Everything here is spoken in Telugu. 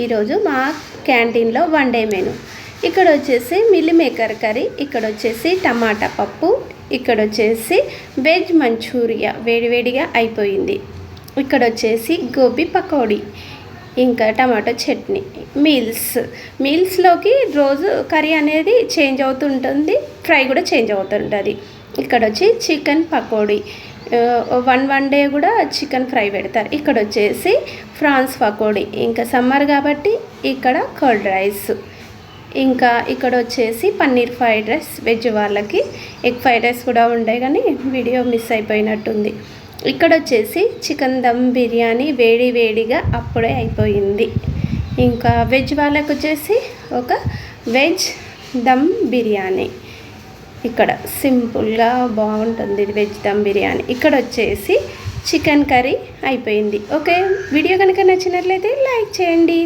ఈరోజు మా క్యాంటీన్లో వన్ డే మెను. ఇక్కడ వచ్చేసి మిల్ మేకర్ కర్రీ, ఇక్కడ వచ్చేసి టమాటా పప్పు, ఇక్కడ వచ్చేసి వెజ్ మంచూరియా వేడివేడిగా అయిపోయింది. ఇక్కడ వచ్చేసి గోబీ పకోడీ, ఇంకా టమాటో చట్నీ. మీల్స్లోకి రోజు కర్రీ అనేది చేంజ్ అవుతుంటుంది, ఫ్రై కూడా చేంజ్ అవుతుంటుంది. ఇక్కడ వచ్చి చికెన్ పకోడీ, వన్ డే కూడా చికెన్ ఫ్రై పెడతారు. ఇక్కడ వచ్చేసి ఫ్రాన్స్ పకోడీ, ఇంకా సమ్మర్ కాబట్టి ఇక్కడ కర్డ్ రైస్, ఇంకా ఇక్కడ వచ్చేసి పన్నీర్ ఫ్రైడ్ రైస్ వెజ్ వాళ్ళకి. ఎగ్ ఫ్రైడ్ రైస్ కూడా ఉండే కానీ వీడియో మిస్ అయిపోయినట్టుంది. ఇక్కడ వచ్చేసి చికెన్ దమ్ బిర్యానీ వేడిగా అప్పుడే అయిపోయింది. ఇంకా వెజ్ వాళ్ళకి వచ్చేసి ఒక వెజ్ దమ్ బిర్యానీ. ఇక్కడ సింపుల్గా బాగుంటుంది ఇది వెజ్ దమ్ బిర్యానీ. ఇక్కడ వచ్చేసి చికెన్ కర్రీ అయిపోయింది. ఓకే, వీడియో కనుక నచ్చినట్లయితే లైక్ చేయండి.